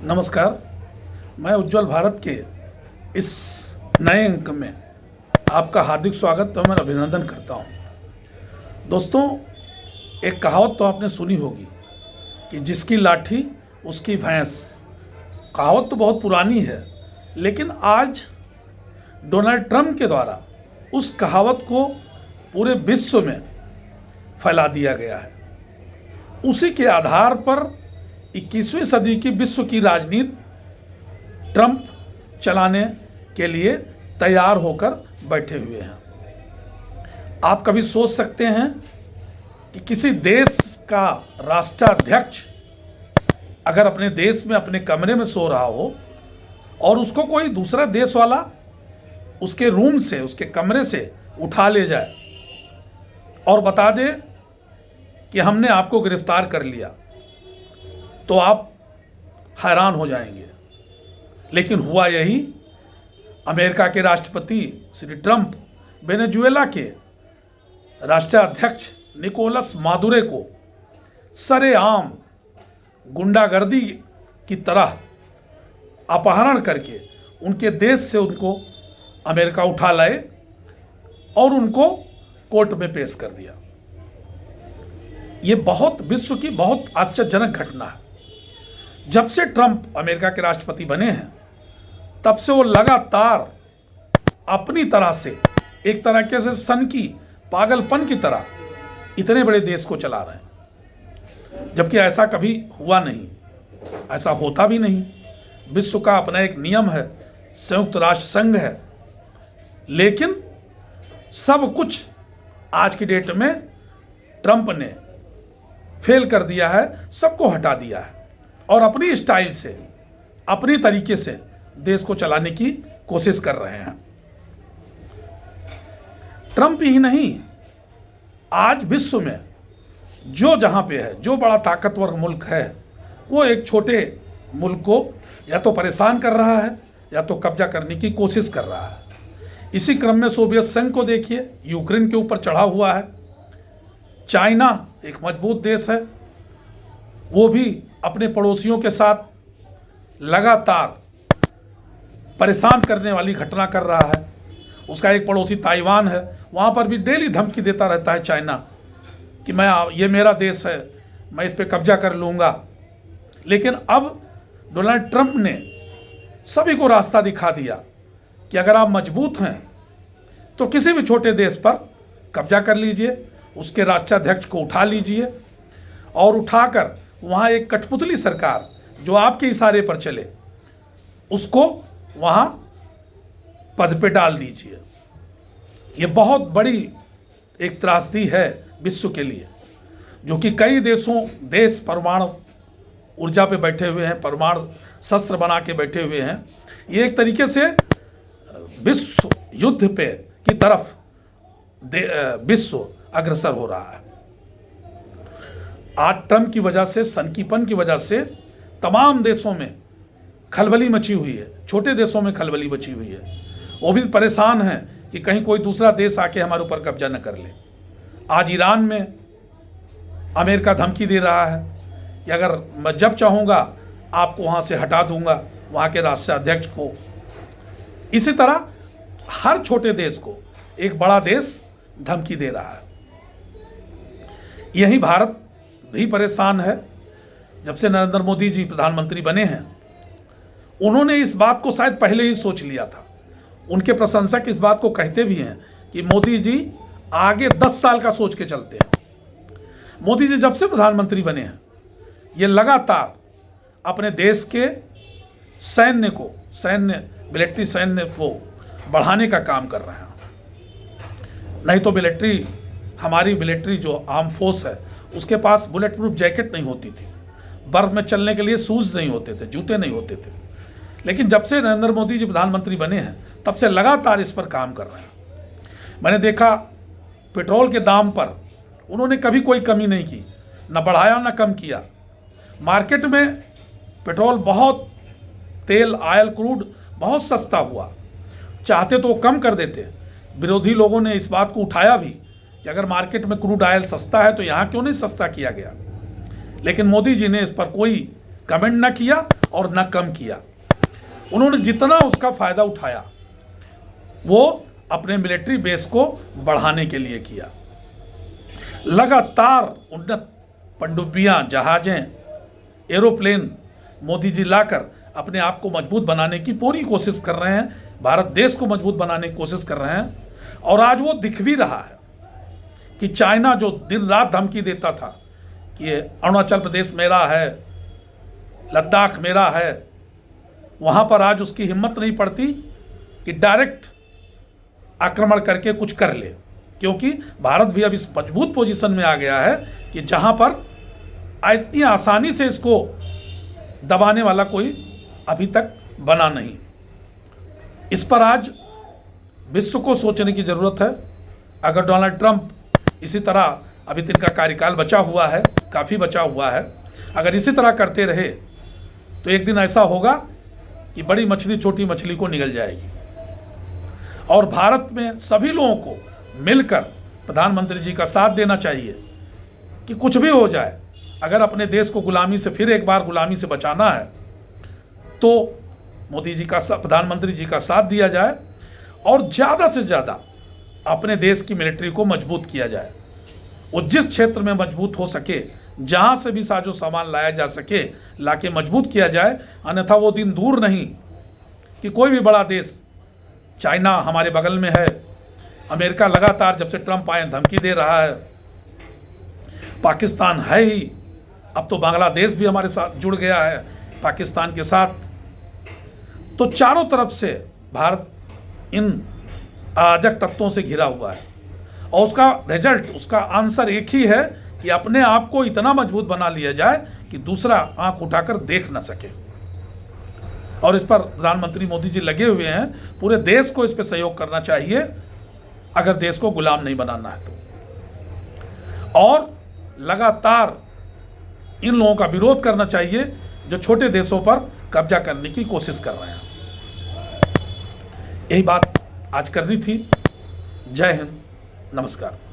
नमस्कार। मैं उज्जवल भारत के इस नए अंक में आपका हार्दिक स्वागत और मैं अभिनंदन करता हूं। दोस्तों, एक कहावत तो आपने सुनी होगी कि जिसकी लाठी उसकी भैंस। कहावत तो बहुत पुरानी है, लेकिन आज डोनाल्ड ट्रंप के द्वारा उस कहावत को पूरे विश्व में फैला दिया गया है। उसी के आधार पर 21वीं सदी की विश्व की राजनीति ट्रंप चलाने के लिए तैयार होकर बैठे हुए हैं। आप कभी सोच सकते हैं कि किसी देश का राष्ट्राध्यक्ष अगर अपने देश में अपने कमरे में सो रहा हो और उसको कोई दूसरा देश वाला उसके रूम से, उसके कमरे से उठा ले जाए और बता दे कि हमने आपको गिरफ्तार कर लिया, तो आप हैरान हो जाएंगे। लेकिन हुआ यही। अमेरिका के राष्ट्रपति श्री ट्रंप वेनेजुएला के राष्ट्राध्यक्ष निकोलस मादुरो को सरेआम गुंडागर्दी की तरह अपहरण करके उनके देश से उनको अमेरिका उठा लाए और उनको कोर्ट में पेश कर दिया। ये बहुत विश्व की बहुत आश्चर्यजनक घटना है। जब से ट्रंप अमेरिका के राष्ट्रपति बने हैं, तब से वो लगातार अपनी तरह से एक तरीके से सनकी पागलपन की तरह इतने बड़े देश को चला रहे हैं, जबकि ऐसा कभी हुआ नहीं, ऐसा होता भी नहीं। विश्व का अपना एक नियम है, संयुक्त राष्ट्र संघ है, लेकिन सब कुछ आज की डेट में ट्रंप ने फेल कर दिया है, सबको हटा दिया है और अपनी स्टाइल से, अपनी तरीके से देश को चलाने की कोशिश कर रहे हैं। ट्रंप ही नहीं, आज विश्व में जो जहां पे है, जो बड़ा ताकतवर मुल्क है, वो एक छोटे मुल्क को या तो परेशान कर रहा है या तो कब्जा करने की कोशिश कर रहा है। इसी क्रम में सोवियत संघ को देखिए, यूक्रेन के ऊपर चढ़ा हुआ है। चाइना एक मजबूत देश है, वो भी अपने पड़ोसियों के साथ लगातार परेशान करने वाली घटना कर रहा है। उसका एक पड़ोसी ताइवान है, वहाँ पर भी डेली धमकी देता रहता है चाइना कि ये मेरा देश है, मैं इस पे कब्जा कर लूँगा। लेकिन अब डोनाल्ड ट्रंप ने सभी को रास्ता दिखा दिया कि अगर आप मजबूत हैं तो किसी भी छोटे देश पर कब्जा कर लीजिए, उसके राष्ट्राध्यक्ष को उठा लीजिए और उठाकर वहाँ एक कठपुतली सरकार जो आपके इशारे पर चले, उसको वहाँ पद पे डाल दीजिए। ये बहुत बड़ी एक त्रासदी है विश्व के लिए, जो कि कई देश परमाणु ऊर्जा पे बैठे हुए हैं, परमाणु शस्त्र बना के बैठे हुए हैं। ये एक तरीके से विश्व युद्ध पे की तरफ विश्व अग्रसर हो रहा है। आज ट्रंप की वजह से, सनकीपन की वजह से तमाम देशों में खलबली मची हुई है, छोटे देशों में खलबली मची हुई है। वो भी परेशान हैं कि कहीं कोई दूसरा देश आके हमारे ऊपर कब्जा न कर ले। आज ईरान में अमेरिका धमकी दे रहा है कि अगर मैं जब चाहूँगा आपको वहाँ से हटा दूँगा, वहाँ के राष्ट्राध्यक्ष को। इसी तरह हर छोटे देश को एक बड़ा देश धमकी दे रहा है। यही भारत भी परेशान है। जब से नरेंद्र मोदी जी प्रधानमंत्री बने हैं, उन्होंने इस बात को शायद पहले ही सोच लिया था। उनके प्रशंसक इस बात को कहते भी हैं कि मोदी जी आगे 10 साल का सोच के चलते हैं। मोदी जी जब से प्रधानमंत्री बने हैं, ये लगातार अपने देश के मिलिट्री सैन्य को बढ़ाने का काम कर रहे हैं। नहीं तो हमारी मिलिट्री जो आर्म फोर्स है, उसके पास बुलेट प्रूफ जैकेट नहीं होती थी, बर्फ में चलने के लिए शूज़ नहीं होते थे, जूते नहीं होते थे। लेकिन जब से नरेंद्र मोदी जी प्रधानमंत्री बने हैं, तब से लगातार इस पर काम कर रहे हैं। मैंने देखा पेट्रोल के दाम पर उन्होंने कभी कोई कमी नहीं की, न बढ़ाया न कम किया। मार्केट में पेट्रोल बहुत, तेल, ऑयल, क्रूड बहुत सस्ता हुआ। चाहते तो वो कम कर देते। विरोधी लोगों ने इस बात को उठाया भी कि अगर मार्केट में क्रूड ऑयल सस्ता है तो यहाँ क्यों नहीं सस्ता किया गया। लेकिन मोदी जी ने इस पर कोई कमेंट ना किया और ना कम किया। उन्होंने जितना उसका फ़ायदा उठाया वो अपने मिलिट्री बेस को बढ़ाने के लिए किया। लगातार उन्नत पनडुब्बियाँ, जहाज़ें, एरोप्लेन मोदी जी लाकर अपने आप को मजबूत बनाने की पूरी कोशिश कर रहे हैं, भारत देश को मजबूत बनाने की कोशिश कर रहे हैं। और आज वो दिख भी रहा है कि चाइना जो दिन रात धमकी देता था कि ये अरुणाचल प्रदेश मेरा है, लद्दाख मेरा है, वहाँ पर आज उसकी हिम्मत नहीं पड़ती कि डायरेक्ट आक्रमण करके कुछ कर ले, क्योंकि भारत भी अब इस मजबूत पोजीशन में आ गया है कि जहाँ पर इतनी आसानी से इसको दबाने वाला कोई अभी तक बना नहीं। इस पर आज विश्व को सोचने की ज़रूरत है। अगर डोनाल्ड ट्रंप इसी तरह, अभी तो इनका कार्यकाल बचा हुआ है, काफ़ी बचा हुआ है, अगर इसी तरह करते रहे तो एक दिन ऐसा होगा कि बड़ी मछली छोटी मछली को निगल जाएगी। और भारत में सभी लोगों को मिलकर प्रधानमंत्री जी का साथ देना चाहिए कि कुछ भी हो जाए, अगर अपने देश को गुलामी से, फिर एक बार गुलामी से बचाना है तो मोदी जी का, प्रधानमंत्री जी का साथ दिया जाए और ज़्यादा से ज़्यादा अपने देश की मिलिट्री को मजबूत किया जाए। वो जिस क्षेत्र में मजबूत हो सके, जहाँ से भी साजो सामान लाया जा सके, लाके मजबूत किया जाए। अन्यथा वो दिन दूर नहीं कि कोई भी बड़ा देश, चाइना हमारे बगल में है, अमेरिका लगातार जब से ट्रंप आए धमकी दे रहा है, पाकिस्तान है ही, अब तो बांग्लादेश भी हमारे साथ जुड़ गया है पाकिस्तान के साथ। तो चारों तरफ से भारत इन अराजक तत्वों से घिरा हुआ है और उसका रिजल्ट, उसका आंसर एक ही है कि अपने आप को इतना मजबूत बना लिया जाए कि दूसरा आंख उठाकर देख न सके। और इस पर प्रधानमंत्री मोदी जी लगे हुए हैं। पूरे देश को इस पर सहयोग करना चाहिए अगर देश को गुलाम नहीं बनाना है तो। और लगातार इन लोगों का विरोध करना चाहिए जो छोटे देशों पर कब्जा करने की कोशिश कर रहे हैं। यही बात आज करनी थी। जय हिंद, नमस्कार।